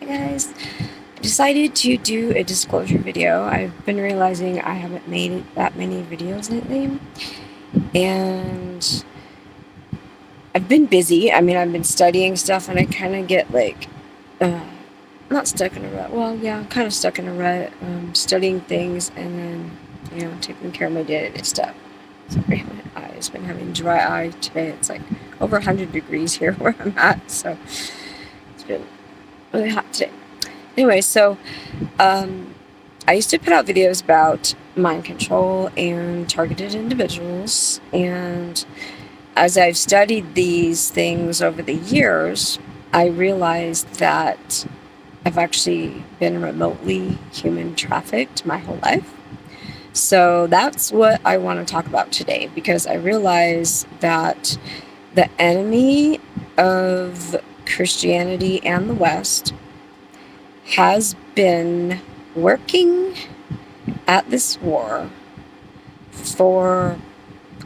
Hi guys, I decided to do a disclosure video. I've been realizing I haven't made that many videos lately, and I've been busy. I mean, I've been studying stuff, and I kind of get like, uh, not stuck in a rut. Well, yeah, I'm kind of stuck in a rut, studying things, and then, taking care of my day-to-day stuff. Sorry, my eye's been having dry eye today. It's like over 100 degrees here where I'm at, so it's been really hot today. Anyway, so I used to put out videos about mind control and targeted individuals, and as I've studied these things over the years, I realized that I've actually been remotely human trafficked my whole life. So that's what I want to talk about today, because I realize that the enemy of Christianity and the West has been working at this war for,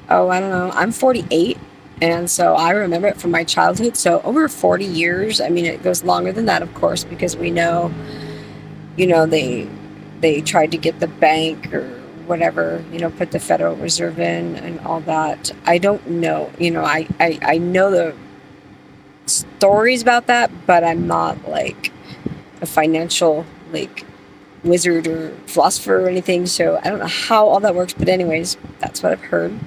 I don't know, I'm 48, and so I remember it from my childhood, so over 40 years. I mean, it goes longer than that, of course, because we know, they tried to get the bank or whatever, put the Federal Reserve in and all that. I don't know, I know the stories about that, but I'm not like a financial like wizard or philosopher or anything, so I don't know how all that works, but anyways, that's what I've heard.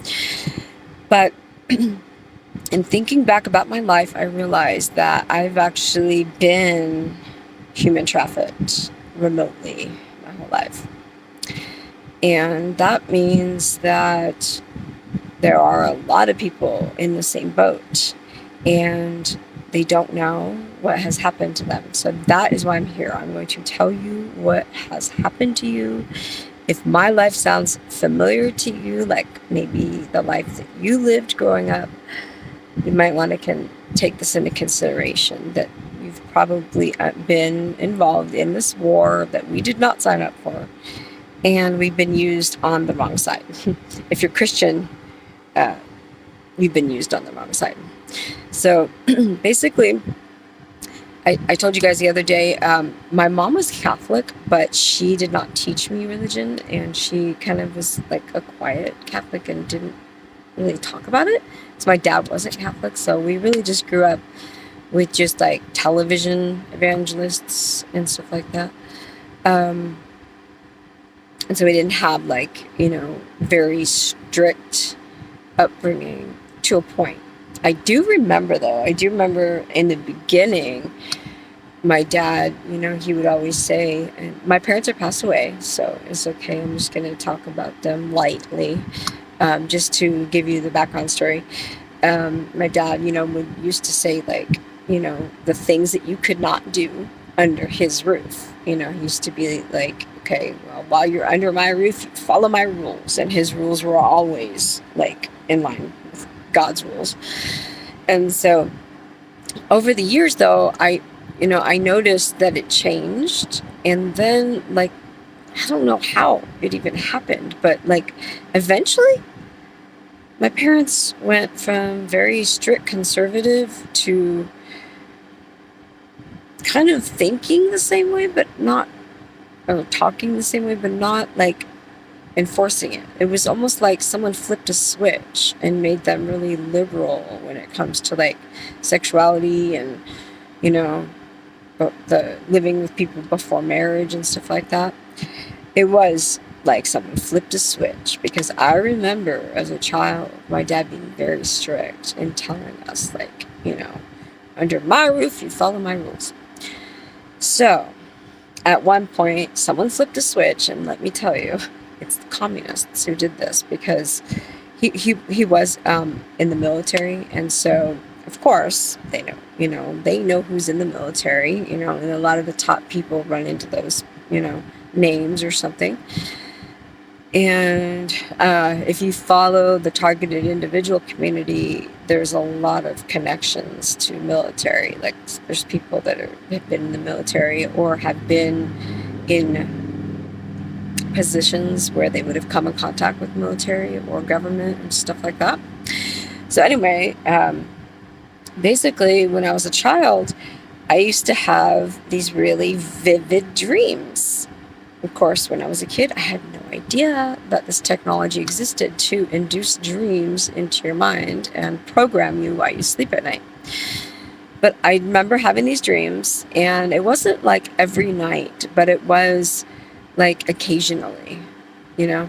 But in thinking back about my life, I realized that I've actually been human trafficked remotely my whole life, and that means that there are a lot of people in the same boat, and they don't know what has happened to them. So that is why I'm here. I'm going to tell you what has happened to you. If my life sounds familiar to you, like maybe the life that you lived growing up, you might want to take this into consideration, that you've probably been involved in this war that we did not sign up for, and we've been used on the wrong side. If you're Christian, you've been used on the wrong side. So basically, I told you guys the other day, my mom was Catholic, but she did not teach me religion, and she kind of was like a quiet Catholic and didn't really talk about it. So my dad wasn't Catholic, so we really just grew up with just like television evangelists and stuff like that. And so we didn't have like, very strict upbringing to a point. I do remember in the beginning, my dad, he would always say, and my parents are passed away, so it's okay. I'm just going to talk about them lightly, just to give you the background story. My dad, used to say, like, the things that you could not do under his roof. He used to be like, okay, well, while you're under my roof, you follow my rules. And his rules were always like in line with God's rules. And so over the years, though, I noticed that it changed. And then, like, I don't know how it even happened, but like eventually my parents went from very strict conservative to kind of thinking the same way, but not, or talking the same way, but not like enforcing it. It was almost like someone flipped a switch and made them really liberal when it comes to like sexuality and, the living with people before marriage and stuff like that. It was like someone flipped a switch, because I remember as a child my dad being very strict and telling us, like, under my roof you follow my rules. So at one point someone flipped a switch, and let me tell you, it's the communists who did this, because he was in the military, and so of course they know who's in the military, and a lot of the top people run into those names or something. And if you follow the targeted individual community, there's a lot of connections to military. Like, there's people that have been in the military or have been in positions where they would have come in contact with military or government and stuff like that. So anyway, basically, when I was a child, I used to have these really vivid dreams. Of course, when I was a kid, I had no idea that this technology existed to induce dreams into your mind and program you while you sleep at night. But I remember having these dreams, and it wasn't like every night, but it was like occasionally, you know?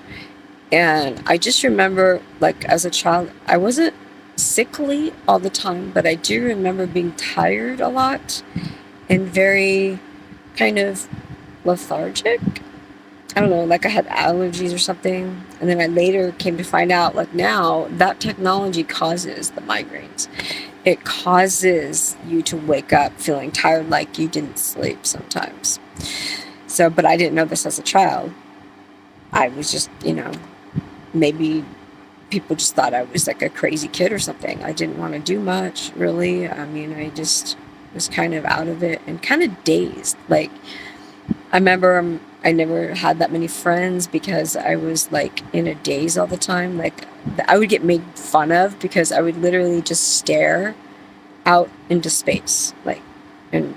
And I just remember, like, as a child, I wasn't sickly all the time, but I do remember being tired a lot and very kind of lethargic. I don't know, like I had allergies or something. And then I later came to find out, like now, that technology causes the migraines. It causes you to wake up feeling tired, like you didn't sleep sometimes. So, but I didn't know this as a child. I was just, maybe people just thought I was like a crazy kid or something. I didn't want to do much, really. I mean, I just was kind of out of it and kind of dazed. Like, I remember I never had that many friends because I was like in a daze all the time. Like, I would get made fun of because I would literally just stare out into space, like, and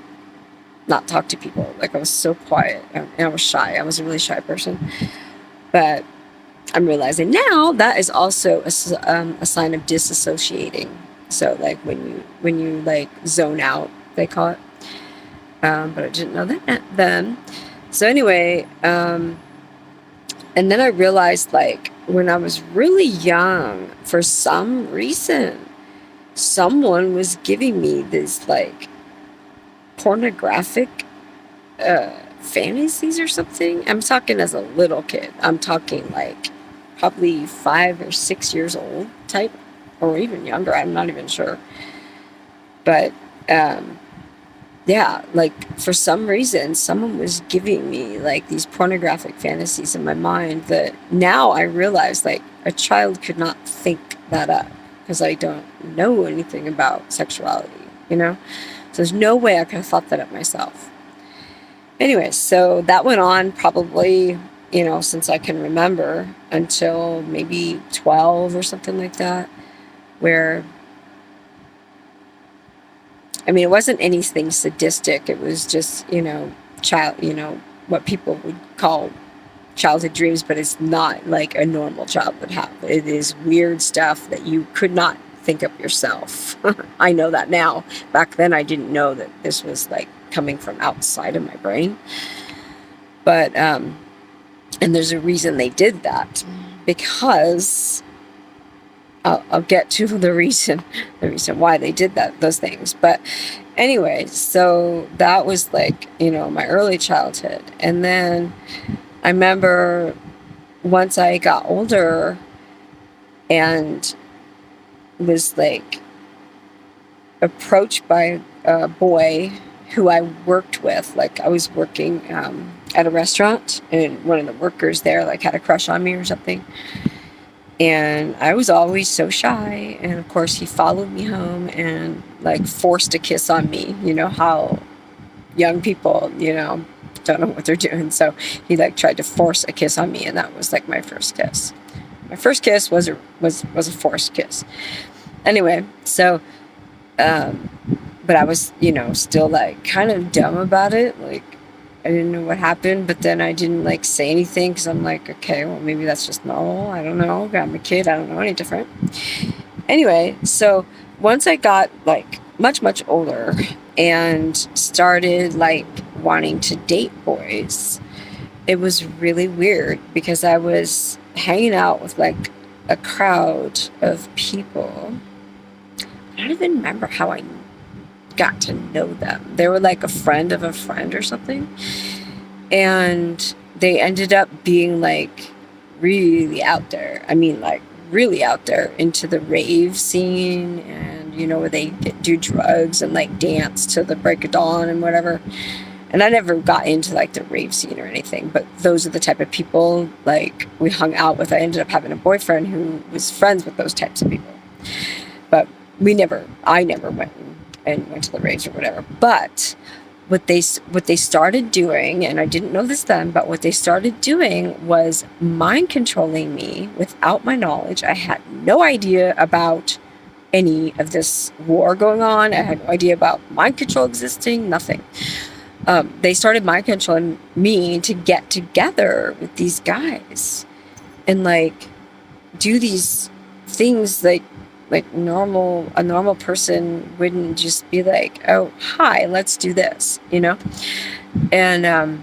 not talk to people. Like, I was so quiet and I was shy. I was a really shy person. But I'm realizing now that is also a sign of disassociating. So like when you like zone out, they call it. But I didn't know that then. So anyway, and then I realized, like, when I was really young, for some reason, someone was giving me this like pornographic fantasies or something. I'm talking as a little kid. I'm talking like probably 5 or 6 years old type, or even younger. I'm not even sure. But yeah, like for some reason, someone was giving me like these pornographic fantasies in my mind that now I realize, like, a child could not think that up because I don't know anything about sexuality, So there's no way I could have thought that up myself. Anyway, so that went on probably, since I can remember, until maybe 12 or something like that, where, I mean, it wasn't anything sadistic. It was just, what people would call childhood dreams, but it's not like a normal child would have. It is weird stuff that you could not think of yourself. I know that now. Back then, I didn't know that this was like coming from outside of my brain. But, and there's a reason they did that, because I'll get to the reason why they did those things. But anyway, so that was like, my early childhood. And then I remember once I got older and was like approached by a boy who I worked with. Like, I was working at a restaurant, and one of the workers there like had a crush on me or something. And I was always so shy. And of course, he followed me home and like forced a kiss on me. You know how young people, don't know what they're doing. So he like tried to force a kiss on me, and that was like my first kiss. My first kiss was a forced kiss. Anyway, so, but I was, still like kind of dumb about it. Like, I didn't know what happened, but then I didn't like say anything because I'm like, okay, well, maybe that's just normal. I don't know. I'm a kid. I don't know any different. Anyway, so once I got like much, much older and started like wanting to date boys, it was really weird because I was hanging out with like a crowd of people. I don't even remember how I got to know them. They were like a friend of a friend or something. And they ended up being like really out there. I mean, like really out there into the rave scene, and, where they do drugs and like dance to the break of dawn and whatever. And I never got into like the rave scene or anything, but those are the type of people like we hung out with. I ended up having a boyfriend who was friends with those types of people. But I never went to the raves or whatever. But what they started doing, and I didn't know this then, but what they started doing was mind controlling me without my knowledge. I had no idea about any of this war going on. I had no idea about mind control existing, nothing. They started mind controlling me to get together with these guys and like do these things like a normal person wouldn't just be like, oh, hi, let's do this, you know? And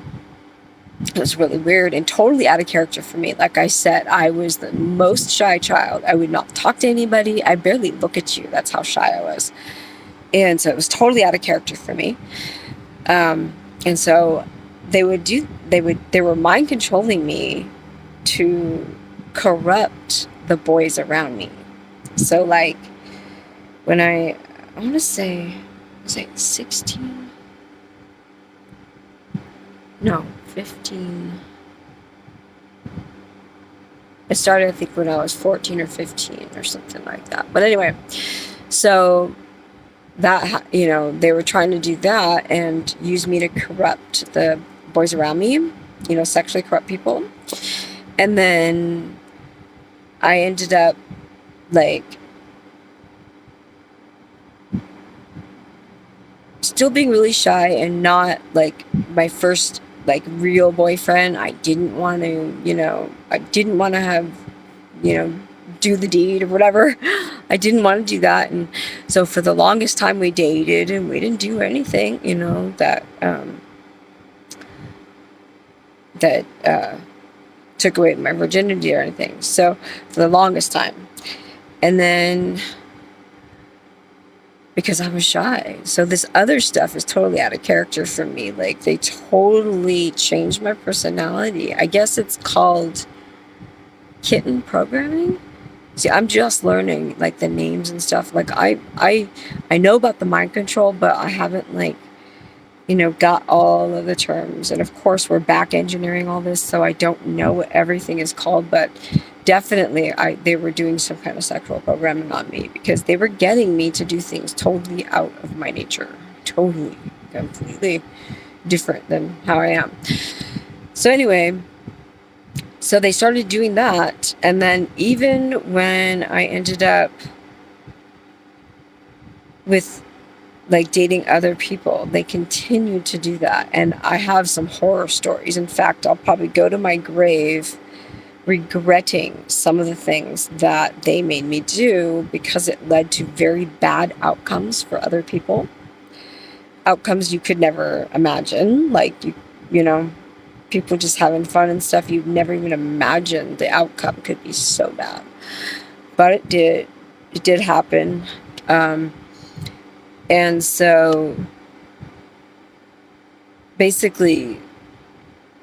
it was really weird and totally out of character for me. Like I said, I was the most shy child. I would not talk to anybody. I barely look at you. That's how shy I was. And so it was totally out of character for me. And so they were mind controlling me to corrupt the boys around me. So like when I want to say, was I 16? No, 15. I started, I think, when I was 14 or 15 or something like that. But anyway, so that, you know, they were trying to do that and use me to corrupt the boys around me, you know, sexually corrupt people. And then I ended up like still being really shy and not like my first like real boyfriend. I didn't want to have, you know, do the deed or whatever. I didn't want to do that. And so for the longest time we dated and we didn't do anything, you know, that took away my virginity or anything. So for the longest time. And then because I was shy. So this other stuff is totally out of character for me. Like they totally changed my personality. I guess it's called kitten programming. See, I'm just learning like the names and stuff. Like I know about the mind control, but I haven't like, you know, got all of the terms. And of course we're back engineering all this, so I don't know what everything is called, but definitely they were doing some kind of sexual programming on me because they were getting me to do things totally out of my nature. Totally, completely different than how I am. So anyway, so they started doing that. And then even when I ended up with like dating other people, they continued to do that. And I have some horror stories. In fact, I'll probably go to my grave regretting some of the things that they made me do because it led to very bad outcomes for other people. Outcomes you could never imagine. Like, you know, people just having fun and stuff. You'd never even imagine the outcome could be so bad. But it did. It did happen. And so basically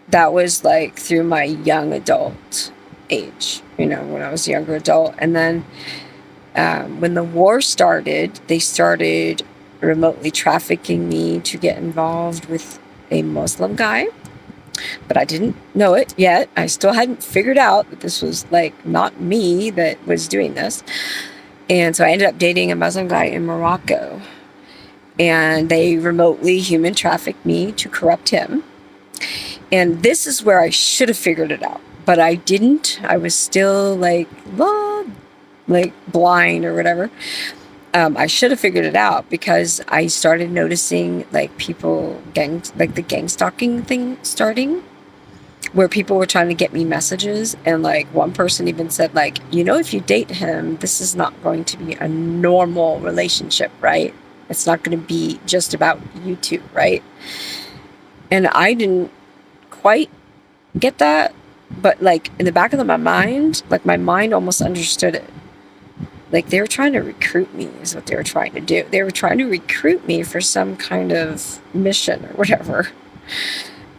that was like through my young adult age, you know, when I was a younger adult. And then when the war started, they started remotely trafficking me to get involved with a Muslim guy. But I didn't know it yet. I still hadn't figured out that this was like not me that was doing this. And so I ended up dating a Muslim guy in Morocco. And they remotely human trafficked me to corrupt him. And this is where I should have figured it out. But I didn't. I was still like blind or whatever. I should have figured it out because I started noticing like the gang stalking thing starting, where people were trying to get me messages. And like one person even said like, you know, if you date him, this is not going to be a normal relationship, right? It's not going to be just about you two, right? And I didn't quite get that, but like in the back of my mind, like my mind almost understood it. Like they were trying to recruit me is what they were trying to do. They were trying to recruit me for some kind of mission or whatever.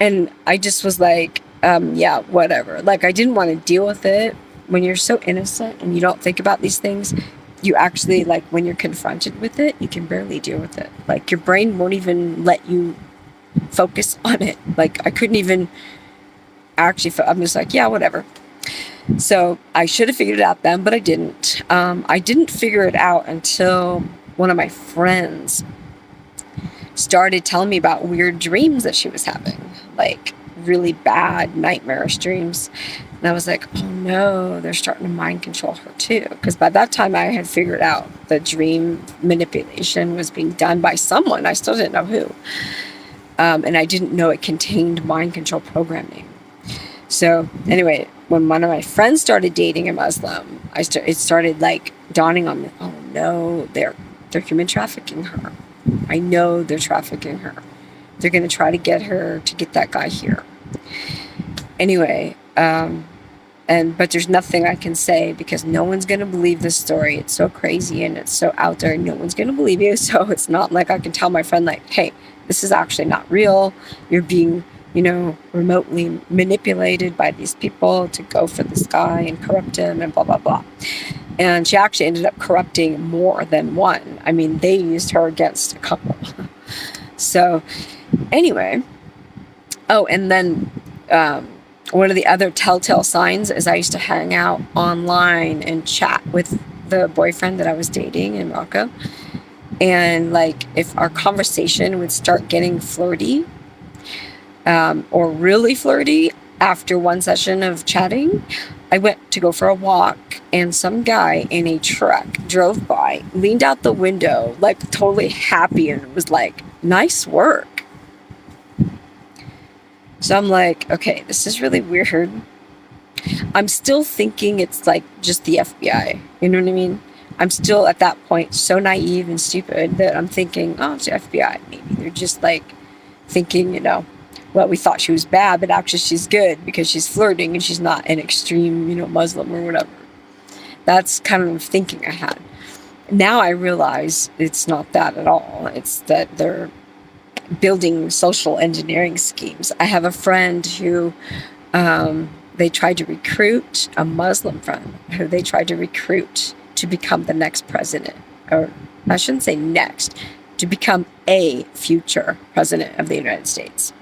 And I just was like, yeah, whatever. Like I didn't want to deal with it. When you're so innocent and you don't think about these things, you actually, like, when you're confronted with it, you can barely deal with it. Like, your brain won't even let you focus on it. Like, I couldn't even actually, I'm just like, yeah, whatever. So, I should have figured it out then, but I didn't. I didn't figure it out until one of my friends started telling me about weird dreams that she was having. Like, really bad nightmarish dreams. And I was like, oh no, they're starting to mind control her too. Because by that time I had figured out the dream manipulation was being done by someone. I still didn't know who. And I didn't know it contained mind control programming. So anyway, when one of my friends started dating a Muslim, it started like dawning on me, oh no, they're human trafficking her. I know they're trafficking her. They're going to try to get her to get that guy here. Anyway, but there's nothing I can say because no one's going to believe this story. It's so crazy and it's so out there. No one's going to believe you. So it's not like I can tell my friend like, hey, this is actually not real. You're being, remotely manipulated by these people to go for this guy and corrupt him and blah, blah, blah. And she actually ended up corrupting more than one. I mean, they used her against a couple. So anyway, and then one of the other telltale signs is I used to hang out online and chat with the boyfriend that I was dating in Morocco. And like if our conversation would start getting flirty or really flirty after one session of chatting, I went to go for a walk and some guy in a truck drove by, leaned out the window, like totally happy and was like, nice work. So I'm like, okay, this is really weird. I'm still thinking it's like just the FBI. You know what I mean? I'm still at that point so naive and stupid that I'm thinking, oh, it's the FBI. Maybe they're just like thinking, well, we thought she was bad, but actually she's good because she's flirting and she's not an extreme, Muslim or whatever. That's kind of thinking I had. Now I realize it's not that at all. It's that they're building social engineering schemes. I have a friend who they tried to recruit, a Muslim friend who they tried to recruit to become the next president, or I shouldn't say next, to become a future president of the United States.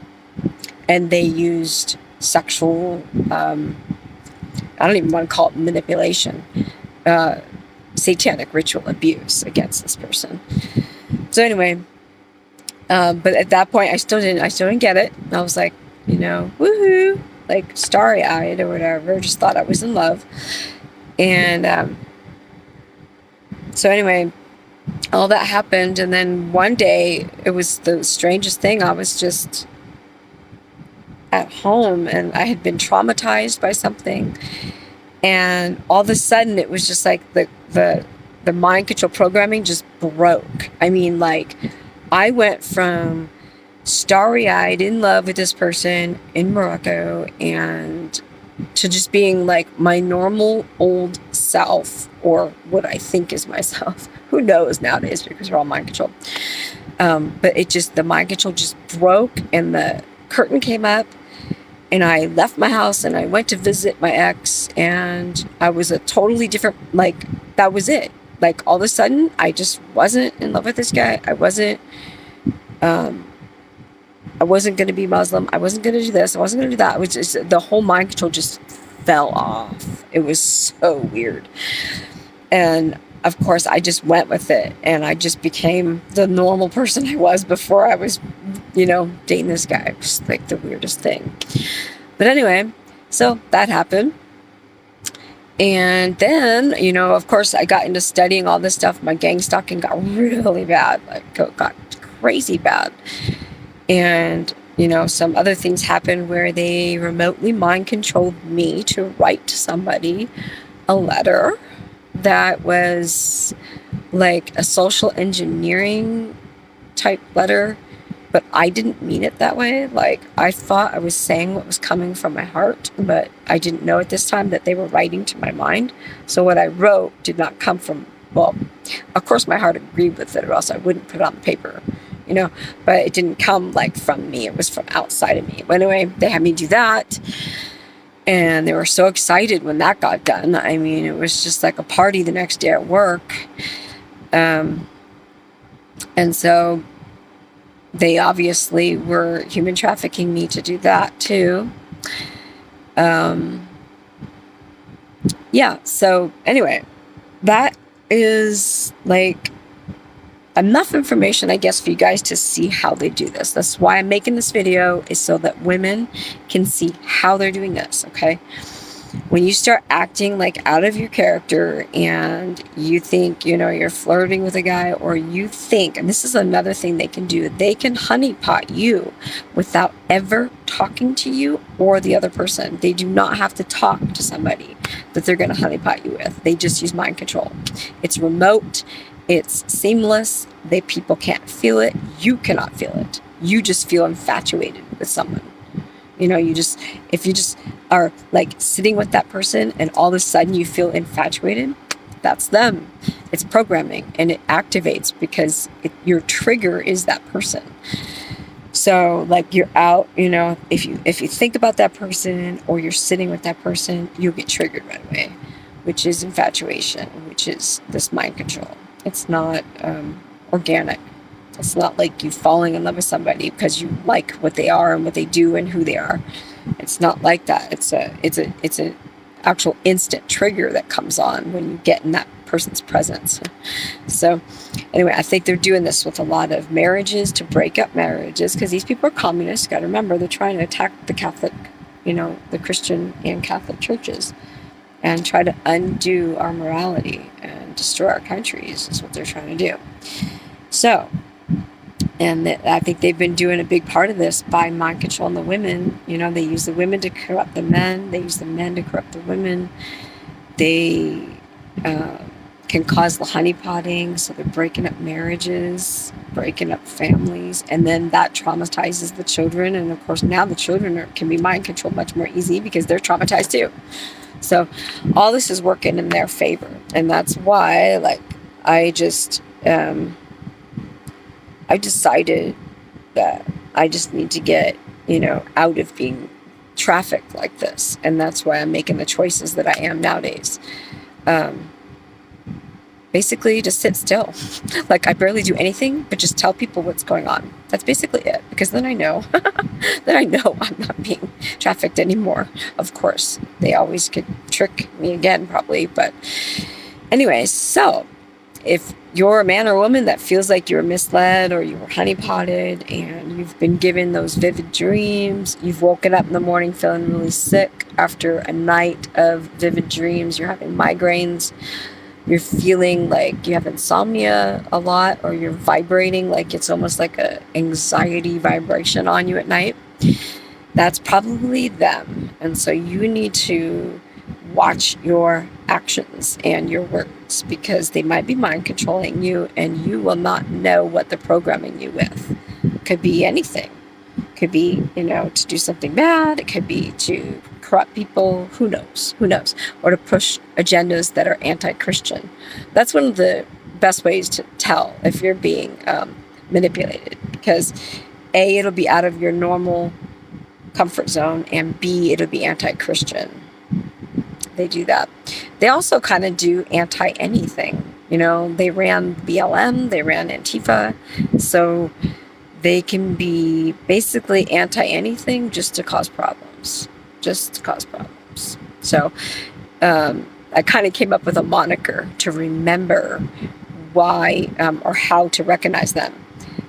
And they used sexual, I don't even want to call it manipulation, satanic ritual abuse against this person. So anyway, but at that point, I still didn't get it. I was like, woohoo, like starry-eyed or whatever. Just thought I was in love. And so anyway, all that happened. And then one day, it was the strangest thing. I was just at home and I had been traumatized by something. And all of a sudden, it was just like the mind control programming just broke. I mean, like, I went from starry-eyed in love with this person in Morocco and to just being like my normal old self, or what I think is myself. Who knows nowadays because we're all mind controlled. But the mind control just broke and the curtain came up and I left my house and I went to visit my ex and I was a totally different, like, that was it. Like all of a sudden I just wasn't in love with this guy. I wasn't going to be Muslim. I wasn't going to do this. I wasn't going to do that. It was just, the whole mind control just fell off. It was so weird. And of course I just went with it and I just became the normal person I was before I was, dating this guy. It was like the weirdest thing. But anyway, so that happened. And then, of course I got into studying all this stuff. My gang stalking got really bad, like got crazy bad. And, some other things happened where they remotely mind controlled me to write to somebody a letter that was like a social engineering type letter, but I didn't mean it that way. Like I thought I was saying what was coming from my heart, but I didn't know at this time that they were writing to my mind. So what I wrote did not come from, well, of course my heart agreed with it or else I wouldn't put it on the paper. But it didn't come like from me. It was from outside of me. But anyway, they had me do that. And they were so excited when that got done. I mean, it was just like a party the next day at work. And so they obviously were human trafficking me to do that too. Yeah. So anyway, that is like, enough information, I guess, for you guys to see how they do this. That's why I'm making this video, is so that women can see how they're doing this, okay? When you start acting like out of your character and you think, you know, you're flirting with a guy, or you think, and this is another thing they can do, they can honeypot you without ever talking to you or the other person. They do not have to talk to somebody that they're going to honeypot you with. They just use mind control. It's remote. It's seamless. People can't feel it. You cannot feel it. You just feel infatuated with someone. You know, if you just are like sitting with that person and all of a sudden you feel infatuated, that's them. It's programming, and it activates because your trigger is that person. So like you're out, you know, if you think about that person or you're sitting with that person, you'll get triggered right away, which is infatuation, which is this mind control. It's not organic. It's not like you falling in love with somebody because you like what they are and what they do and who they are. It's not like that. It's a actual instant trigger that comes on when you get in that person's presence. So anyway, I think they're doing this with a lot of marriages, to break up marriages, because these people are communists. Got to remember, they're trying to attack the Catholic, you know, the Christian and Catholic churches, and try to undo our morality and destroy our countries is what they're trying to do. So, and I think they've been doing a big part of this by mind controlling the women. You know, they use the women to corrupt the men. They use the men to corrupt the women. They can cause the honeypotting, so they're breaking up marriages, breaking up families, and then that traumatizes the children. And of course, now the children can be mind controlled much more easy because they're traumatized too. So all this is working in their favor, and that's why, like, I decided that I just need to get, you know, out of being trafficked like this. And that's why I'm making the choices that I am nowadays. Basically, just sit still. Like, I barely do anything but just tell people what's going on. That's basically it. Because then I know, I'm not being trafficked anymore. Of course, they always could trick me again, probably. But anyways, so if you're a man or woman that feels like you were misled or you were honeypotted and you've been given those vivid dreams, you've woken up in the morning feeling really sick after a night of vivid dreams, you're having migraines, you're feeling like you have insomnia a lot, or you're vibrating like it's almost like a anxiety vibration on you at night, that's probably them. And so you need to watch your actions and your words, because they might be mind controlling you and you will not know what they're programming you with. It could be anything. It could be, you know, to do something bad. It could be to corrupt people. Who knows? Or to push agendas that are anti-Christian. That's one of the best ways to tell if you're being manipulated, because A, it'll be out of your normal comfort zone, and B, it'll be anti-Christian. They do that. They also kind of do anti-anything. You know, they ran BLM, they ran Antifa, so they can be basically anti-anything just to cause problems. So I kind of came up with a moniker to remember why or how to recognize them.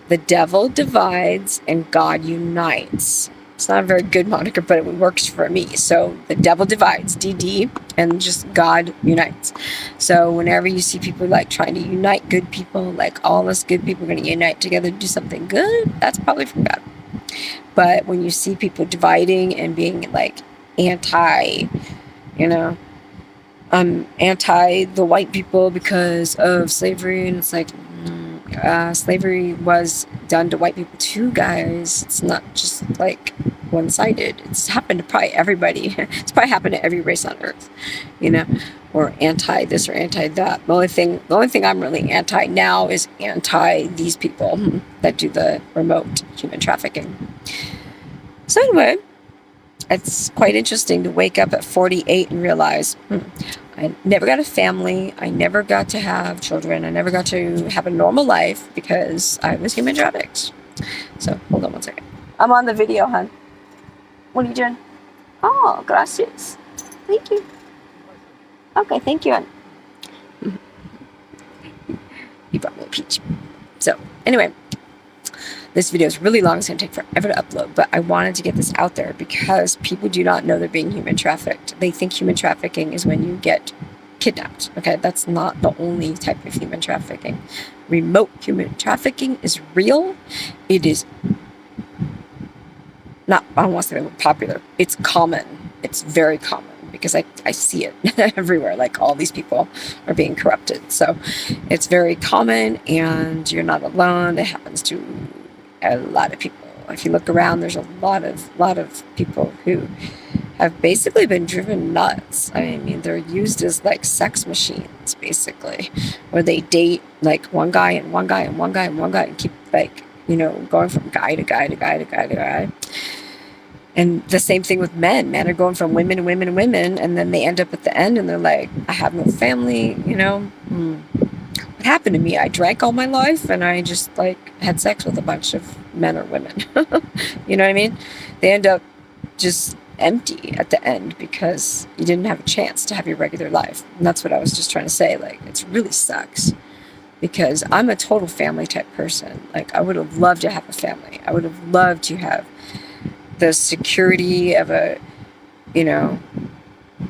The devil divides and God unites. It's not a very good moniker, but it works for me. So the devil divides, DD, and just God unites. So whenever you see people like trying to unite good people, like all of us good people are going to unite together to do something good, that's probably from God. But when you see people dividing and being like anti, you know, anti the white people because of slavery, and it's like, slavery was done to white people too, guys. It's not just like one-sided. It's happened to probably everybody. It's probably happened to every race on earth, you know, or anti this or anti that. The only thing I'm really anti now is anti these people that do the remote human trafficking. So anyway, it's quite interesting to wake up at 48 and realize I never got a family. I never got to have children. I never got to have a normal life because I was human trafficked. So hold on one second. I'm on the video, hon. What are you doing? Oh, gracias. Thank you. Okay, thank you, hon. You brought me a peach. So anyway, this video is really long. It's going to take forever to upload, but I wanted to get this out there because people do not know they're being human trafficked. They think human trafficking is when you get kidnapped. Okay, that's not the only type of human trafficking. Remote human trafficking is real. It is not, I don't want to say popular. It's common. It's very common because I see it everywhere. Like all these people are being corrupted. So it's very common and you're not alone. It happens to a lot of people. If you look around, there's a lot of people who have basically been driven nuts. I mean, they're used as like sex machines, basically, where they date like one guy and one guy and one guy and one guy and keep like, you know, going from guy to guy to guy to guy to guy. And the same thing with men. Men are going from women to women to women, and then they end up at the end and they're like, I have no family, you know. What happened to me? I drank all my life and I just like had sex with a bunch of men or women. You know what I mean? They end up just empty at the end because you didn't have a chance to have your regular life. And that's what I was just trying to say. Like, it really sucks because I'm a total family type person. Like, I would have loved to have a family. I would have loved to have the security of a, you know,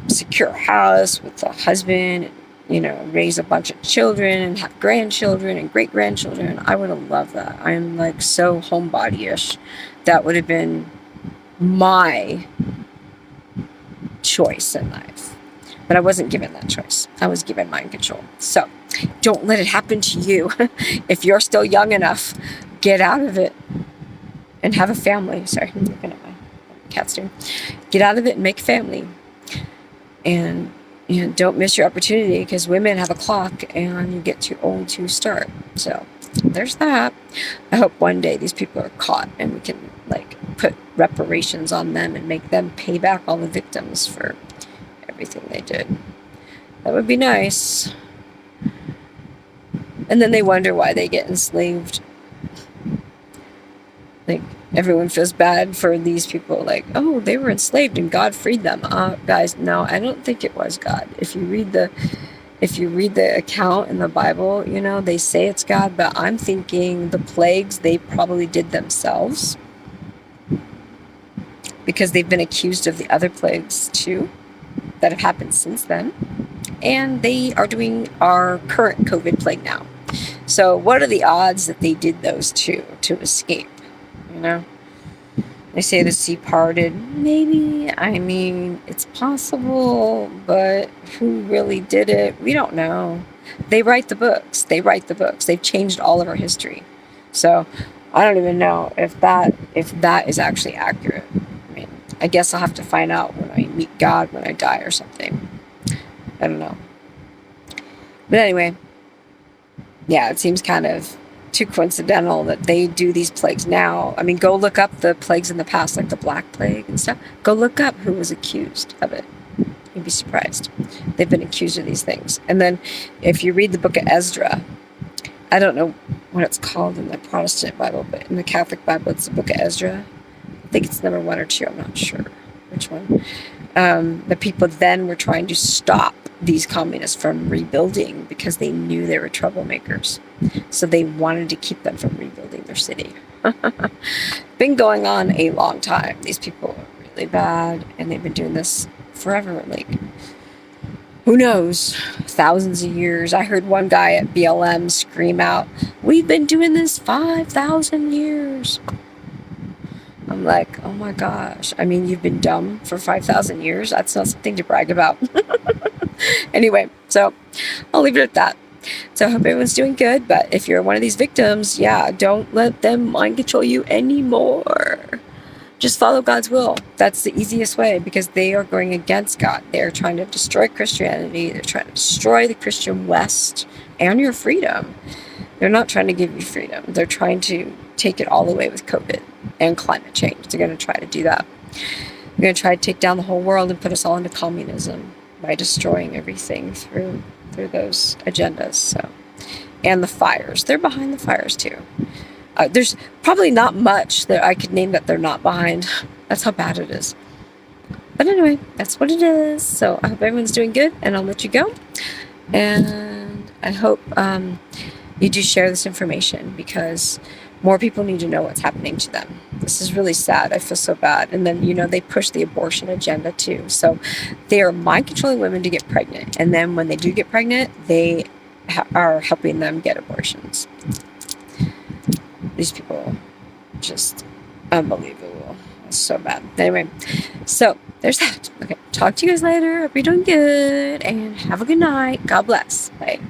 secure house with a husband, and, you know, raise a bunch of children and have grandchildren and great grandchildren. I would have loved that. I am like so homebody-ish. That would have been my choice in life. But I wasn't given that choice. I was given mind control. So don't let it happen to you. If you're still young enough, get out of it and have a family. Sorry, I'm looking at my cat's doing. Get out of it and make a family. And, you know, don't miss your opportunity because women have a clock and you get too old to start. So there's that. I hope one day these people are caught and we can like put reparations on them and make them pay back all the victims for everything they did. That would be nice. And then they wonder why they get enslaved. Like, everyone feels bad for these people. Like, oh, they were enslaved and God freed them. Guys, no, I don't think it was God. If you read the account in the Bible, you know, they say it's God, but I'm thinking the plagues they probably did themselves because they've been accused of the other plagues too that have happened since then. And they are doing our current COVID plague now. So what are the odds that they did those two to escape? You know, they say the sea parted. Maybe. I mean, it's possible, but who really did it? We don't know. They write the books. They've changed all of our history. So I don't even know if that is actually accurate. I mean, I guess I'll have to find out when I meet God when I die or something. I don't know. But anyway, yeah, it seems kind of too coincidental that they do these plagues now. I mean, go look up the plagues in the past, like the Black Plague and stuff. Go look up who was accused of it. You'd be surprised. They've been accused of these things. And then if you read the book of Ezra, I don't know what it's called in the Protestant Bible, but in the Catholic Bible, it's the book of Ezra. I think it's number 1 or 2. I'm not sure which one. The people then were trying to stop these communists from rebuilding because they knew they were troublemakers. So they wanted to keep them from rebuilding their city. Been going on a long time. These people are really bad, and they've been doing this forever. Like, who knows? Thousands of years. I heard one guy at BLM scream out, "We've been doing this 5,000 years." I'm like, oh my gosh. I mean, you've been dumb for 5,000 years. That's not something to brag about. Anyway, so I'll leave it at that. So I hope everyone's doing good. But if you're one of these victims, yeah, don't let them mind control you anymore. Just follow God's will. That's the easiest way because they are going against God. They're trying to destroy Christianity. They're trying to destroy the Christian West and your freedom. They're not trying to give you freedom. They're trying to take it all away with COVID and climate change. They're going to try to do that. They're going to try to take down the whole world and put us all into communism by destroying everything through those agendas. So, and the fires. They're behind the fires too. There's probably not much that I could name that they're not behind. That's how bad it is. But anyway, that's what it is. So I hope everyone's doing good, and I'll let you go. And I hope you do share this information, because more people need to know what's happening to them. This is really sad. I feel so bad. And then, they push the abortion agenda too. So they are mind controlling women to get pregnant. And then when they do get pregnant, they are helping them get abortions. These people, just unbelievable. It's so bad. Anyway, so there's that. Okay, talk to you guys later. Hope you're doing good, and have a good night. God bless. Bye.